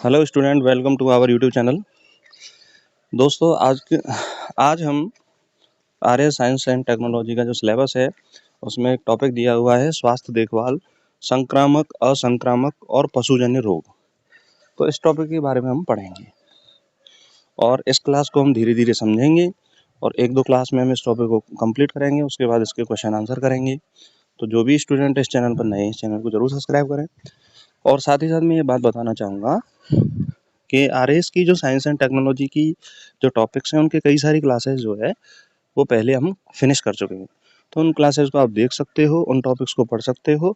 Hello student, welcome to our YouTube channel. दोस्तों, आज हम आर्य साइंस एंड टेक्नोलॉजी का जो सिलेबस है उसमें एक टॉपिक दिया हुआ है स्वास्थ्य देखभाल, संक्रामक, असंक्रामक और पशुजन्य रोग। तो इस टॉपिक के बारे में हम पढ़ेंगे और इस क्लास को हम धीरे धीरे समझेंगे और एक दो क्लास में हम इस टॉपिक को कंप्लीट करेंगे। उसके बाद इसके क्वेश्चन आंसर करेंगे। तो जो भी स्टूडेंट इस चैनल पर नए हैं, इस चैनल को जरूर सब्सक्राइब करें। और साथ ही साथ मैं ये बात बताना चाहूँगा कि आरएस की जो साइंस एंड टेक्नोलॉजी की जो टॉपिक्स हैं उनके कई सारी क्लासेस जो है वो पहले हम फिनिश कर चुके हैं। तो उन क्लासेस को आप देख सकते हो, उन टॉपिक्स को पढ़ सकते हो।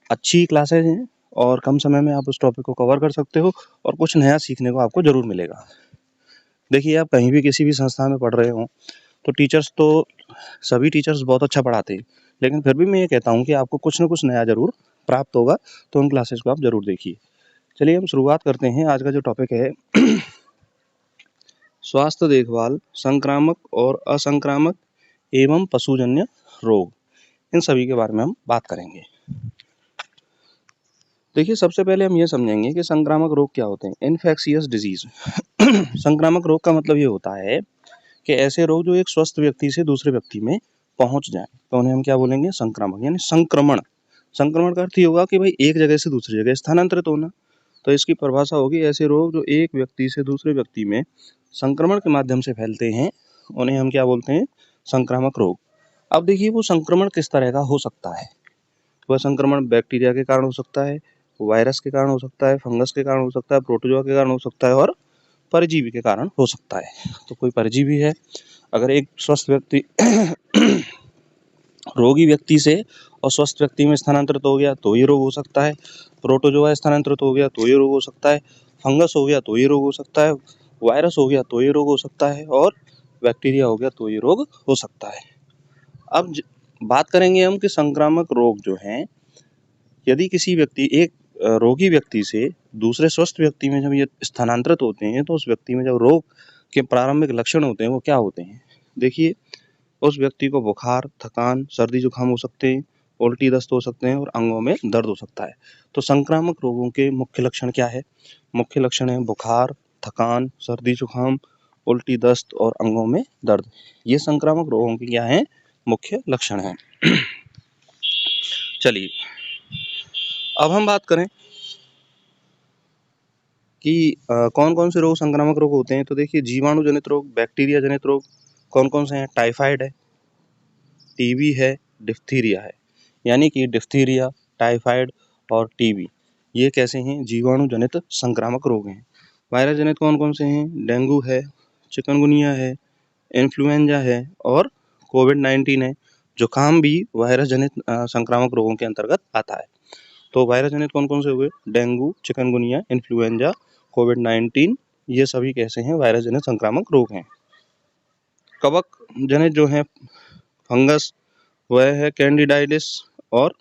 अच्छी क्लासेज हैं और कम समय में आप उस टॉपिक को कवर कर सकते हो और कुछ नया सीखने को आपको ज़रूर मिलेगा। देखिए, आप कहीं भी किसी भी संस्था में पढ़ रहे हो तो सभी टीचर्स बहुत अच्छा पढ़ाते हैं, लेकिन फिर भी मैं ये कहता हूँ कि आपको कुछ ना कुछ नया ज़रूर प्राप्त होगा। तो उन क्लासेस को आप ज़रूर देखिए। चलिए हम शुरुआत करते हैं। आज का जो टॉपिक है स्वास्थ्य देखभाल, संक्रामक और असंक्रामक एवं पशुजन्य रोग, इन सभी के बारे में हम बात करेंगे। देखिए, सबसे पहले हम ये समझेंगे कि संक्रामक रोग क्या होते हैं। इन्फेक्शियस डिजीज संक्रामक रोग का मतलब ये होता है कि ऐसे रोग जो एक स्वस्थ व्यक्ति से दूसरे व्यक्ति में पहुंच जाए तो उन्हें हम क्या बोलेंगे, संक्रामक, यानी संक्रमण। संक्रमण का अर्थ ये होगा कि भाई एक जगह से दूसरी जगह स्थानांतरित होना। तो इसकी परिभाषा होगी, ऐसे रोग जो एक व्यक्ति से दूसरे व्यक्ति में संक्रमण के माध्यम से फैलते हैं उन्हें हम क्या बोलते हैं, संक्रामक रोग। अब देखिए, वो संक्रमण किस तरह का हो सकता है। वह संक्रमण बैक्टीरिया के कारण हो सकता है, वायरस के कारण हो सकता है, फंगस के कारण हो सकता है, प्रोटोजोआ के कारण हो सकता है और परजीवी के कारण हो सकता है। तो कोई परजीवी है, अगर एक स्वस्थ व्यक्ति रोगी व्यक्ति से और स्वस्थ व्यक्ति में स्थानांतरित हो गया तो ये रोग हो सकता है। प्रोटोजोआ स्थानांतरित हो गया तो ये रोग हो सकता है। फंगस हो गया तो ये रोग हो सकता है। वायरस हो गया तो ये रोग हो सकता है और बैक्टीरिया हो गया तो ये रोग हो सकता है। अब बात करेंगे हम कि संक्रामक रोग जो हैं, यदि किसी व्यक्ति एक रोगी व्यक्ति से दूसरे स्वस्थ व्यक्ति में जब ये स्थानांतरित होते हैं तो उस व्यक्ति में जब रोग के प्रारंभिक लक्षण होते हैं वो क्या होते हैं। देखिए, उस व्यक्ति को बुखार, थकान, सर्दी जुकाम हो सकते हैं, उल्टी दस्त हो सकते हैं और अंगों में दर्द हो सकता है। तो संक्रामक रोगों के मुख्य लक्षण क्या है। मुख्य लक्षण है बुखार, थकान, सर्दी जुकाम, उल्टी दस्त और अंगों में दर्द। ये संक्रामक रोगों के क्या है, मुख्य लक्षण हैं। चलिए अब हम बात करें कि कौन कौन से रोग संक्रामक रोग होते हैं। तो देखिए, जीवाणु जनित रोग, बैक्टीरिया जनित रोग कौन कौन से हैं। टाइफाइड है, टीबी है, डिप्थीरिया है। यानी कि डिप्थीरिया, टाइफाइड और टीबी ये कैसे हैं, जीवाणु जनित संक्रामक रोग हैं। वायरस जनित कौन कौन से हैं, डेंगू है, चिकनगुनिया है, इन्फ्लुएंजा है और कोविड-19 है। जुकाम भी वायरस जनित संक्रामक रोगों के अंतर्गत आता है। तो वायरस जनित कौन कौन से हुए, डेंगू, चिकनगुनिया, इन्फ्लुएंजा, कोविड-19, ये सभी कैसे हैं, वायरस जनित संक्रामक रोग हैं। कवक जनित जो है फंगस, वह है कैंडिडाइटिस और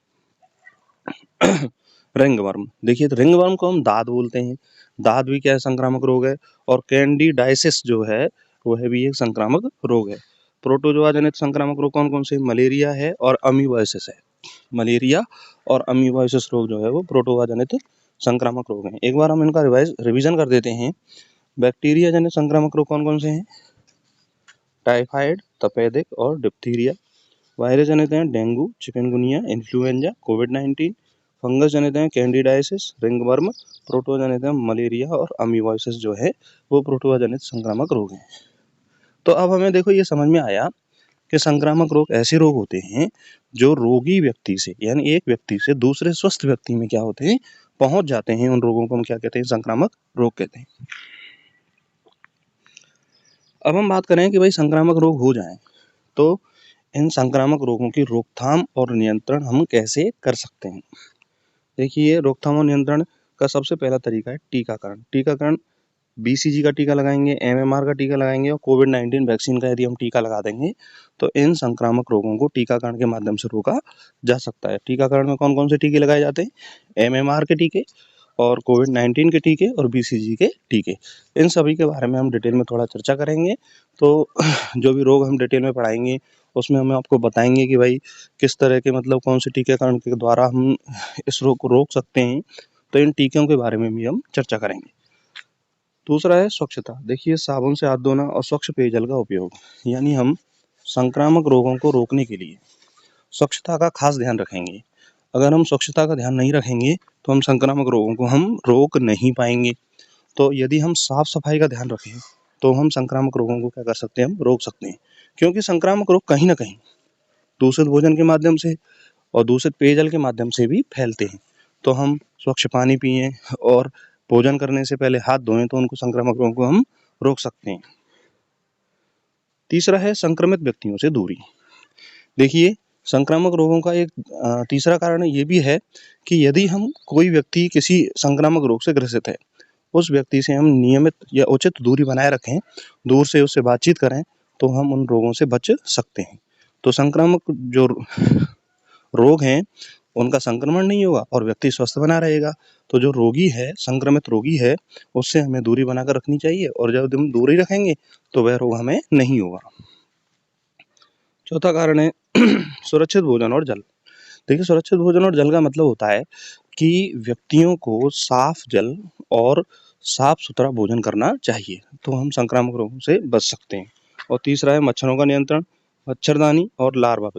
रिंगवर्म। देखिए, तो रिंगवर्म को हम दाद बोलते हैं। दाद भी क्या है, संक्रामक रोग है। और कैंडिडाइसिस जो है वह भी एक संक्रामक रोग है। प्रोटोजोआ जनित संक्रामक रोग कौन कौन से, मलेरिया है और अमीबॉयसिस है। मलेरिया और अमीबॉयसिस रोग जो है वो प्रोटोजोआ जनित संक्रामक रोग हैं। एक बार हम इनका रिवीजन कर देते हैं। बैक्टीरिया जनित संक्रामक रोग कौन कौन से हैं, टाइफाइड, तपेदिक और डिप्थीरिया। वायरस जनित हैं डेंगू, चिकनगुनिया, इन्फ्लुएंजा, कोविड-19। फंगस जनित हैं कैंडिडाइसिस, रिंगवर्म। प्रोटोजोआ जनित हैं मलेरिया और अमीबॉयसिस जो है वो प्रोटोजोआ जनित संक्रामक रोग हैं। तो अब हमें देखो ये समझ में आया कि संक्रामक रोग ऐसे रोग होते हैं जो रोगी व्यक्ति से, यानी एक व्यक्ति से दूसरे स्वस्थ व्यक्ति में क्या होते हैं, पहुंच जाते हैं। उन रोगों को हम क्या कहते हैं, संक्रामक रोग कहते हैं। अब हम बात करें कि भाई संक्रामक रोग हो जाएं तो इन संक्रामक रोगों की रोकथाम और नियंत्रण हम कैसे कर सकते हैं। देखिए, रोकथाम और नियंत्रण का सबसे पहला तरीका है टीकाकरण। टीकाकरण बीसीजी का टीका लगाएंगे, एमएमआर का टीका लगाएंगे और कोविड-19 वैक्सीन का यदि हम टीका लगा देंगे तो इन संक्रामक रोगों को टीकाकरण के माध्यम से रोका जा सकता है। टीकाकरण में कौन कौन से टीके लगाए जाते हैं, एमएमआर के टीके और कोविड-19 के टीके और बीसीजी के टीके। इन सभी के बारे में हम डिटेल में थोड़ा चर्चा करेंगे। तो जो भी रोग हम डिटेल में पढ़ाएंगे उसमें हम आपको बताएंगे कि भाई किस तरह के, मतलब कौन से टीकाकरण के द्वारा हम इस रोग को रोक सकते हैं। तो इन टीकों के बारे में भी हम चर्चा करेंगे। दूसरा है स्वच्छता। देखिए, साबुन से हाथ धोना और स्वच्छ पेयजल का उपयोग, यानी हम संक्रामक रोगों को रोकने के लिए स्वच्छता का खास ध्यान रखेंगे। अगर हम स्वच्छता का ध्यान नहीं रखेंगे तो हम संक्रामक रोगों को हम रोक नहीं पाएंगे। तो यदि हम साफ सफाई का ध्यान रखें तो हम संक्रामक रोगों को क्या कर सकते हैं, हम रोक सकते हैं। क्योंकि संक्रामक रोग कहीं ना कहीं दूषित भोजन के माध्यम से और दूषित पेयजल के माध्यम से भी फैलते हैं। तो हम स्वच्छ पानी पिएं और भोजन करने से पहले हाथ धोएं तो उनको संक्रामक रोगों को हम रोक सकते हैं। तीसरा है संक्रमित व्यक्तियों से दूरी। देखिए, संक्रामक रोगों का एक तीसरा कारण ये भी है कि यदि हम कोई व्यक्ति किसी संक्रामक रोग से ग्रसित है, उस व्यक्ति से हम नियमित या उचित दूरी बनाए रखें, दूर से उससे बातचीत करें, तो हम उन रोगों से बच सकते हैं। तो संक्रामक जो रोग हैं उनका संक्रमण नहीं होगा और व्यक्ति स्वस्थ बना रहेगा। तो जो रोगी है, संक्रमित रोगी है, उससे हमें दूरी बनाकर रखनी चाहिए और जब हम दूरी रखेंगे तो वह रोग हमें नहीं होगा। चौथा कारण है सुरक्षित भोजन और जल। देखिए, सुरक्षित भोजन और जल का मतलब होता है कि व्यक्तियों को साफ जल और साफ सुथरा भोजन करना चाहिए, तो हम संक्रामक रोगों से बच सकते हैं। और तीसरा है मच्छरों का नियंत्रण, मच्छरदानी और लार्वा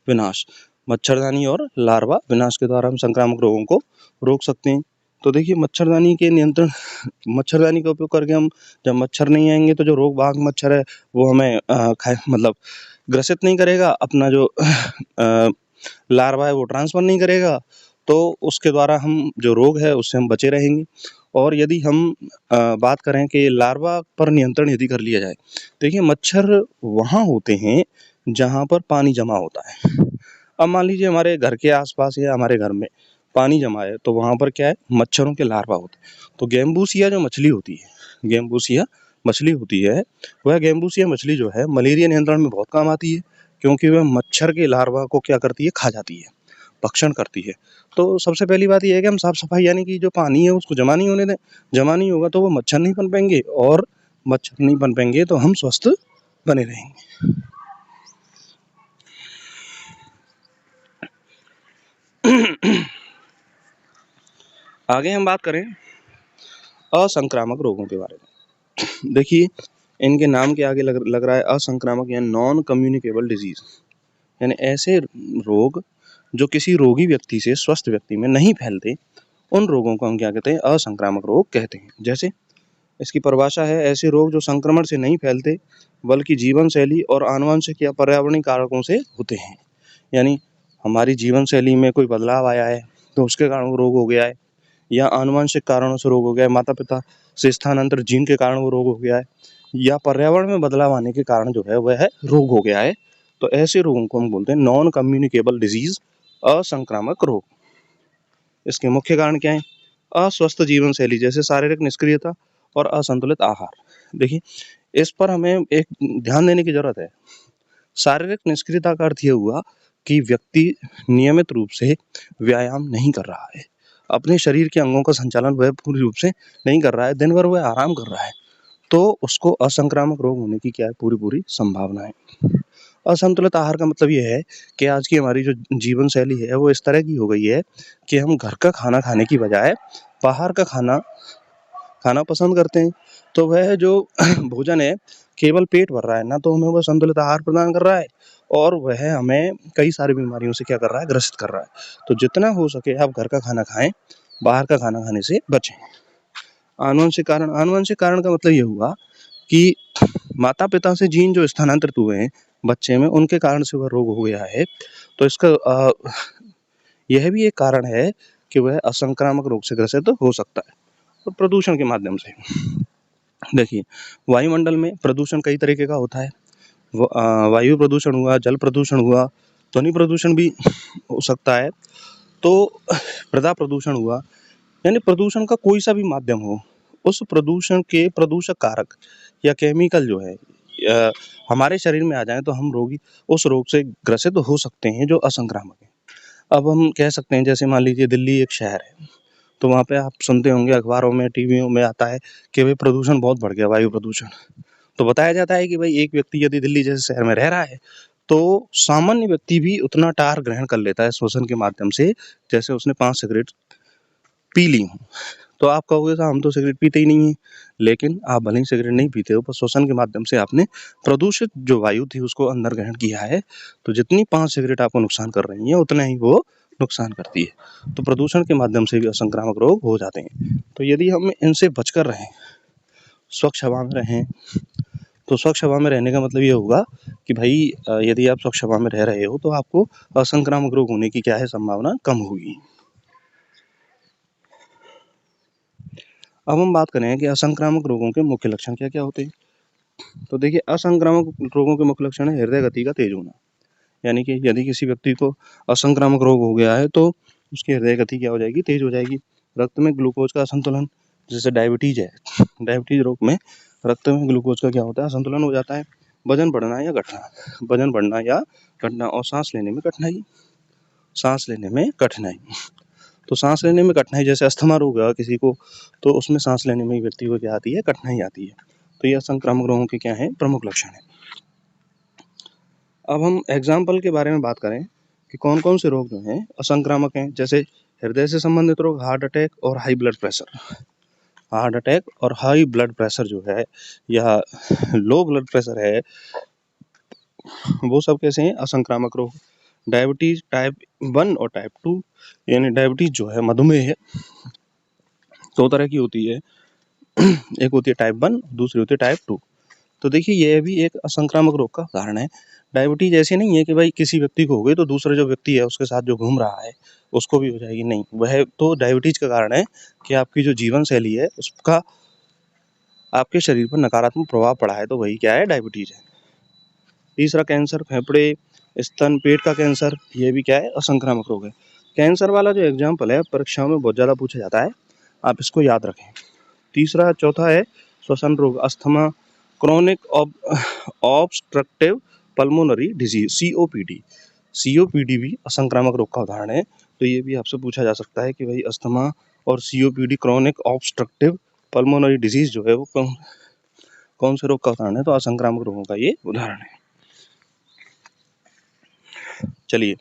विनाश। मच्छरदानी और लार्वा विनाश के द्वारा हम संक्रामक रोगों को रोक सकते हैं। तो देखिए, मच्छरदानी के नियंत्रण, मच्छरदानी का उपयोग करके हम, जब मच्छर नहीं आएंगे तो जो रोगवाहक मच्छर है वो हमें मतलब ग्रसित नहीं करेगा, अपना जो लार्वा है वो ट्रांसफर नहीं करेगा, तो उसके द्वारा हम जो रोग है उससे हम बचे रहेंगे। और यदि हम बात करें कि लार्वा पर नियंत्रण यदि कर लिया जाए, देखिए मच्छर वहाँ होते हैं जहाँ पर पानी जमा होता है। अब मान लीजिए हमारे घर के आसपास या हमारे घर में पानी जमा है, तो वहाँ पर क्या है, मच्छरों के लार्वा होते हैं। तो गैम्बूसिया जो मछली होती है, गैम्बूसिया मछली होती है, वह गैम्बूसिया मछली जो है मलेरिया नियंत्रण में बहुत काम आती है, क्योंकि वह मच्छर के लार्वा को क्या करती है, खा जाती है, भक्षण करती है। तो सबसे पहली बात यह है कि हम साफ सफाई, यानी कि जो पानी है उसको जमा नहीं होने दें। जमा नहीं होगा तो वो मच्छर नहीं पनपेंगे, और मच्छर नहीं पनपेंगे तो हम स्वस्थ बने रहेंगे। आगे हम बात करें असंक्रामक रोगों के बारे में। देखिए, इनके नाम के आगे लग रहा है असंक्रामक, यानी नॉन कम्युनिकेबल डिजीज, यानी ऐसे रोग जो किसी रोगी व्यक्ति से स्वस्थ व्यक्ति में नहीं फैलते, उन रोगों को हम क्या कहते हैं, असंक्रामक रोग कहते हैं। जैसे इसकी परिभाषा है, ऐसे रोग जो संक्रमण से नहीं फैलते बल्कि जीवन शैली और आनुवंशिक या पर्यावरणीय कारकों से होते हैं। यानी हमारी जीवन शैली में कोई बदलाव आया है तो उसके कारण वो रोग हो गया है, या आनुवंशिक कारणों से रोग हो गया है, माता पिता से स्थानांतरित जीन के कारण वो रोग हो गया है, या पर्यावरण में बदलाव आने के कारण जो है वह रोग हो गया है। तो ऐसे रोगों को हम बोलते हैं नॉन कम्युनिकेबल डिजीज, असंक्रामक रोग। इसके मुख्य कारण क्या है, अस्वस्थ जीवन शैली, जैसे शारीरिक निष्क्रियता और असंतुलित आहार। देखिए, इस पर हमें एक ध्यान देने की जरूरत है। शारीरिक निष्क्रियता का अर्थ यह हुआ कि व्यक्ति नियमित रूप से व्यायाम नहीं कर रहा है, अपने शरीर के अंगों का संचालन वह पूरी रूप से नहीं कर रहा है, दिन भर वह आराम कर रहा है, तो उसको असंक्रामक रोग होने की क्या है, पूरी संभावना है। असंतुलित आहार का मतलब ये है कि आज की हमारी जो जीवन शैली है वो इस तरह की हो गई है कि हम घर का खाना खाने की बजाय बाहर का खाना पसंद करते हैं। तो वह जो भोजन है केवल पेट भर रहा है, ना तो हमें वह संतुलित आहार प्रदान कर रहा है, और वह हमें कई सारी बीमारियों से क्या कर रहा है, ग्रसित कर रहा है। तो जितना हो सके आप घर का खाना खाएं, बाहर का खाना खाने से बचें। आनुवंशिक कारण का मतलब ये हुआ कि माता पिता से जीन जो स्थानांतरित हुए हैं बच्चे में, उनके कारण से वह रोग हो गया है। तो इसका यह भी एक कारण है कि वह असंक्रामक रोग से ग्रसित हो सकता है। तो प्रदूषण के माध्यम से, देखिए वायुमंडल में प्रदूषण कई तरीके का होता है। वायु प्रदूषण हुआ, जल प्रदूषण हुआ, ध्वनि प्रदूषण भी हो सकता है, तो मृदा प्रदूषण हुआ। यानी प्रदूषण का कोई सा भी माध्यम हो, उस प्रदूषण के प्रदूषक कारक या केमिकल जो है हमारे शरीर में आ जाए तो हम उस रोग से ग्रसित हो सकते हैं जो असंक्रामक है। अब हम कह सकते हैं, जैसे मान लीजिए दिल्ली एक शहर है, तो वहाँ पे आप सुनते होंगे अखबारों में, टीवियों में आता है कि भाई प्रदूषण बहुत बढ़ गया, वायु प्रदूषण। तो बताया जाता है कि भाई एक व्यक्ति यदि दिल्ली जैसे शहर में रह रहा है तो सामान्य व्यक्ति भी उतना टार ग्रहण कर लेता है श्वसन के माध्यम से, जैसे उसने 5 सिगरेट पी ली हूँ। तो आप कहोगे साहब हम तो सिगरेट पीते ही नहीं हैं, लेकिन आप भले ही सिगरेट नहीं पीते हो पर श्वसन के माध्यम से आपने प्रदूषित जो वायु थी उसको अंदर ग्रहण किया है। तो जितनी 5 सिगरेट आपको नुकसान कर रही हैं उतना ही वो नुकसान करती है। तो प्रदूषण के माध्यम से भी असंक्रामक रोग हो जाते हैं। तो यदि हम इनसे बचकर रहें, स्वच्छ हवा में रहें, तो स्वच्छ हवा में रहने का मतलब ये होगा कि भाई यदि आप स्वच्छ हवा में रह रहे हो तो आपको असंक्रामक रोग होने की क्या है संभावना कम होगी। अब हम बात करें कि असंक्रामक रोगों के मुख्य लक्षण क्या-क्या होते हैं। तो देखिए असंक्रामक रोगों के मुख्य लक्षण है हृदय गति का तेज होना। यानी कि यदि किसी व्यक्ति को असंक्रामक रोग हो गया है तो उसकी हृदय गति क्या हो जाएगी, तेज हो जाएगी। रक्त में ग्लूकोज का असंतुलन, जैसे डायबिटीज है, डायबिटीज रोग में रक्त में ग्लूकोज का क्या होता है, असंतुलन हो जाता है। वजन बढ़ना या घटना, वजन बढ़ना या घटना, और सांस लेने में कठिनाई, सांस लेने में कठिनाई। तो सांस लेने में कठिनाई जैसे अस्थमा रोग है किसी को, तो उसमें सांस लेने में व्यक्ति को क्या आती है, कठिनाई आती है। तो ये असंक्रामक रोगों के क्या है, प्रमुख लक्षण है। अब हम एग्जाम्पल के बारे में बात करें कि कौन कौन से रोग जो हैं असंक्रामक हैं, जैसे हृदय से संबंधित रोग, हार्ट अटैक और high blood pressure. Heart attack और हाई ब्लड प्रेशर जो है या लो ब्लड प्रेशर है, वो सब कैसे हैं, असंक्रामक रोग। डायबिटीज टाइप 1 और टाइप 2, यानी डायबिटीज जो है मधुमेह है, 2 तरह की होती है, एक होती है टाइप 1, दूसरी होती है टाइप 2। तो देखिए ये भी एक असंक्रामक रोग का उदाहरण है। डायबिटीज ऐसे नहीं है कि भाई किसी व्यक्ति को हो गई तो दूसरा जो व्यक्ति है उसके साथ जो घूम रहा है उसको भी हो जाएगी, नहीं, वह तो डायबिटीज का कारण है कि आपकी जो जीवन शैली है उसका आपके शरीर पर नकारात्मक प्रभाव पड़ा है, तो वही क्या है, डायबिटीज है। तीसरा कैंसर, फेफड़े, स्तन, पेट का कैंसर, ये भी क्या है, असंक्रामक रोग है। कैंसर वाला जो एग्जाम्पल है परीक्षाओं में बहुत ज़्यादा पूछा जाता है, आप इसको याद रखें। तीसरा चौथा है श्वसन रोग, asthma, chronic obstructive pulmonary disease, COPD. COPD भी असंक्रामक रोग का उदाहरण है। तो ये भी आपसे पूछा जा सकता है कि भाई अस्थमा और COPD, chronic obstructive pulmonary disease जो है वो कौन से रोग का उदाहरण है, तो असंक्रामक रोगों का ये उदाहरण है। चलिए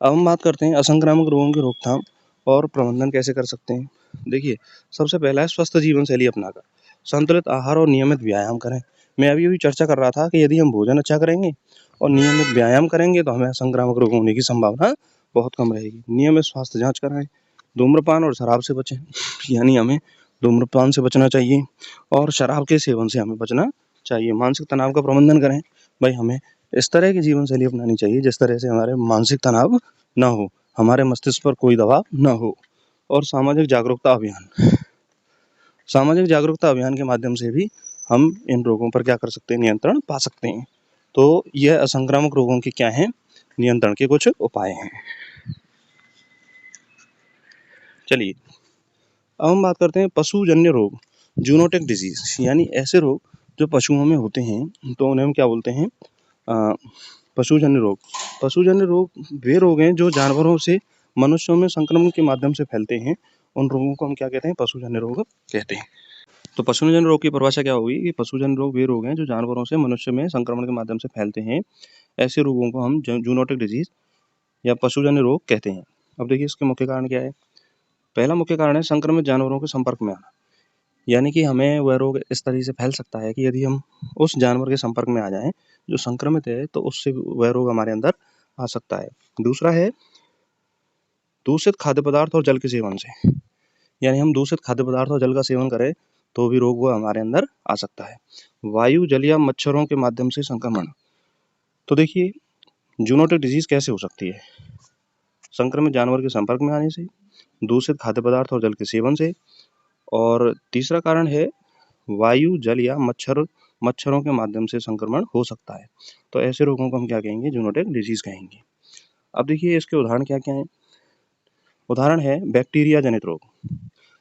अब हम बात करते हैं असंक्रामक रोगों की रोकथाम और प्रबंधन कैसे कर सकते हैं। देखिए सबसे पहला है स्वस्थ जीवन शैली अपनाकर संतुलित आहार और नियमित व्यायाम करें। मैं अभी चर्चा कर रहा था कि यदि हम भोजन अच्छा करेंगे और नियमित व्यायाम करेंगे तो हमें संक्रामक रोग होने की संभावना बहुत कम रहेगी। नियमित स्वास्थ्य जांच कराएं, धूम्रपान और शराब से बचें, यानी हमें धूम्रपान से बचना चाहिए और शराब के सेवन से हमें बचना चाहिए। मानसिक तनाव का प्रबंधन करें, भाई हमें इस तरह की जीवन शैली अपनानी चाहिए जिस तरह से हमारे मानसिक तनाव ना हो, हमारे मस्तिष्क पर कोई दबाव ना हो। और सामाजिक जागरूकता अभियान, सामाजिक जागरूकता अभियान के माध्यम से भी हम इन रोगों पर क्या कर सकते हैं, नियंत्रण पा सकते हैं। तो यह असंक्रामक रोगों के क्या हैं, नियंत्रण के कुछ उपाय हैं। चलिए अब हम बात करते हैं पशुजन्य रोग, जूनोटिक डिजीज, यानी ऐसे रोग जो पशुओं में होते हैं तो उन्हें हम क्या बोलते हैं, पशुजन्य रोग। पशुजन्य रोग वे रोग हैं जो जानवरों से मनुष्यों में संक्रमण के माध्यम से फैलते हैं, उन रोगों को हम क्या कहते हैं, पशुजन्य रोग कहते हैं। तो पशुजन्य रोग की परिभाषा क्या होगी कि पशुजन्य रोग वे रोग हैं जो जानवरों से मनुष्य में संक्रमण के माध्यम से फैलते हैं, ऐसे रोगों को हम जूनोटिक डिजीज या पशुजन्य रोग कहते हैं। अब देखिए इसके मुख्य कारण क्या है। पहला मुख्य कारण है संक्रमित जानवरों के संपर्क में आना, यानी कि हमें वह रोग इस तरह से फैल सकता है कि यदि हम उस जानवर के संपर्क में आ जाएं जो संक्रमित है तो उससे वह रोग हमारे अंदर आ सकता है। दूसरा है दूषित खाद्य पदार्थ और जल के सेवन से, यानी हम दूषित खाद्य पदार्थ और जल का सेवन करें तो भी रोग वो हमारे अंदर आ सकता है। वायु, जल या मच्छरों के माध्यम से संक्रमण। तो देखिए जूनोटिक डिजीज कैसे हो सकती है, संक्रमित जानवर के संपर्क में आने से, दूषित खाद्य पदार्थ और जल के सेवन से, और तीसरा कारण है वायु, जल या मच्छरों के माध्यम से संक्रमण हो सकता है। तो ऐसे रोगों को हम क्या कहेंगे, जूनोटिक डिजीज कहेंगे। अब देखिए इसके उदाहरण क्या क्या हैं। उदाहरण है बैक्टीरिया जनित रोग।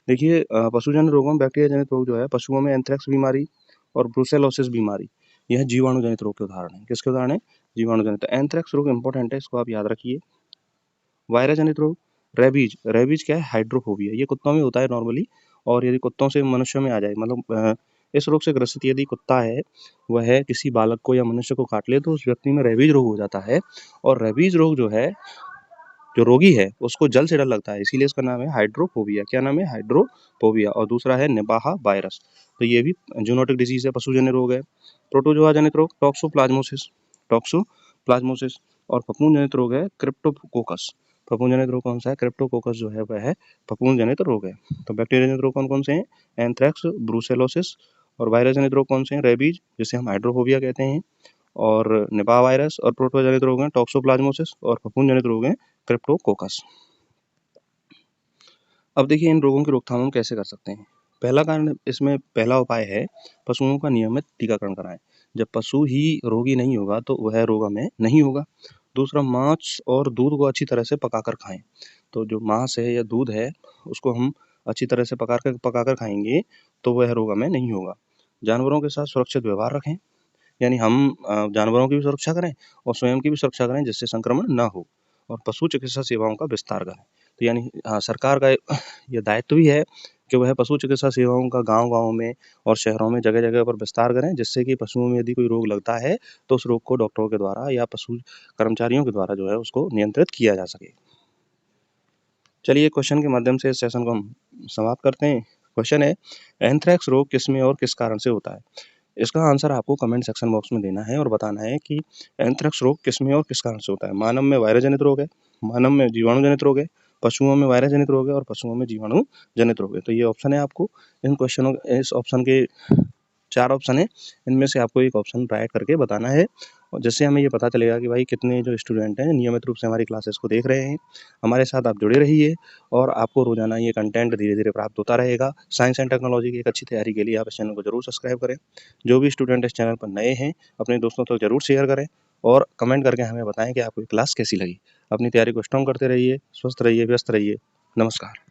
देखिए पशुजन्य रोगों में बैक्टीरिया जनित रोग जो है, पशुओं में एंथ्रेक्स बीमारी और ब्रुसेलोसिस बीमारी, यह जीवाणु जनित रोग के उदाहरण है। किसके उदाहरण है, जीवाणु जनित। एंथ्रेक्स रोग इंपॉर्टेंट है, इसको आप याद रखिए। वायरस जनित रोग, रेबीज, रेबीज क्या है, हाइड्रोफोबिया, ये कुत्तों में होता है नॉर्मली, और यदि कुत्तों से मनुष्य में आ जाए, मतलब इस रोग से ग्रसित यदि कुत्ता है वह किसी बालक को या मनुष्य को काट ले तो उस व्यक्ति में रेबीज रोग हो जाता है। और रेबीज रोग जो है जो रोगी है उसको जल से डर लगता है, इसीलिए इसका नाम है हाइड्रोफोबिया। क्या नाम है? हाइड्रोफोबिया। और दूसरा है निपाह वायरस, तो ये भी जूनोटिक डिजीज है, पशुजन्य रोग है। प्रोटोजोआ जनित रोग टॉक्सोप्लाज्मोसिस और फफूंद जनित रोग है क्रिप्टोकोकस। फफूंद जनित रोग कौन सा है? क्रिप्टोकोकस जो है वह है फफूंद जनित रोग है। तो बैक्टीरिया जनित रोग कौन कौन से हैं? Anthrax, brucellosis. और वायरस जनित रोग कौन से हैं? रेबीज, जिसे हम हाइड्रोफोबिया कहते हैं। और निपाह वायरस और प्रोटोजोआ जनित रोग हैं टॉक्सोप्लाज्मोसिस और फफूंद जनित रोग हैं क्रिप्टोकोकस। अब देखिए इन रोगों की रोकथाम हम कैसे कर सकते हैं। पहला उपाय है पशुओं का नियमित टीकाकरण कराएं। जब पशु ही रोगी नहीं होगा तो वह रोग हमें नहीं होगा। दूसरा, मांस और दूध को अच्छी तरह से पकाकर खाएं। तो जो मांस है या दूध है उसको हम अच्छी तरह से पकाकर खाएंगे तो वह रोग हमें नहीं होगा। जानवरों के साथ सुरक्षित व्यवहार रखें, यानी हम जानवरों की भी सुरक्षा करें और स्वयं की भी सुरक्षा करें जिससे संक्रमण ना हो। और पशु चिकित्सा सेवाओं का विस्तार करें। तो यानी सरकार का ये दायित्व भी है कि वह पशु चिकित्सा सेवाओं का गाँव-गाँव में और शहरों में जगह-जगह पर विस्तार करें, जिससे कि पशुओं में यदि कोई रोग लगता है तो उस रोग को डॉक्टरों के द्वारा या पशु कर्मचारियों के द्वारा जो है उसको नियंत्रित किया जा सके। चलिए क्वेश्चन के माध्यम से इस सेशन को हम समाप्त करते हैं। क्वेश्चन है, एंथ्रेक्स रोग किसमें और किस कारण से होता है? इसका आंसर आपको कमेंट सेक्शन बॉक्स में देना है और बताना है कि एंथ्रेक्स रोग किसमें और किस कारण से होता है। मानव में वायरस जनित रोग है, मानव में जीवाणु जनित रोग है, पशुओं में वायरस जनित रोग है और पशुओं में जीवाणु जनित रोग है। तो ये ऑप्शन है आपको इस ऑप्शन के 4 ऑप्शन है, इनमें से आपको एक ऑप्शन राइट करके बताना है और जिससे हमें ये पता चलेगा कि भाई कितने जो स्टूडेंट हैं नियमित रूप से हमारी क्लासेस को देख रहे हैं। हमारे साथ आप जुड़े रहिए और आपको रोज़ाना ये कंटेंट धीरे-धीरे प्राप्त होता रहेगा। साइंस एंड टेक्नोलॉजी की एक अच्छी तैयारी के लिए आप इस चैनल को ज़रूर सब्सक्राइब करें। जो भी स्टूडेंट इस चैनल पर नए हैं, अपने दोस्तों तक ज़रूर शेयर करें और कमेंट करके हमें बताएँ कि आपको ये क्लास कैसी लगी। अपनी तैयारी को स्ट्रॉन्ग करते रहिए, स्वस्थ रहिए, व्यस्त रहिए। नमस्कार।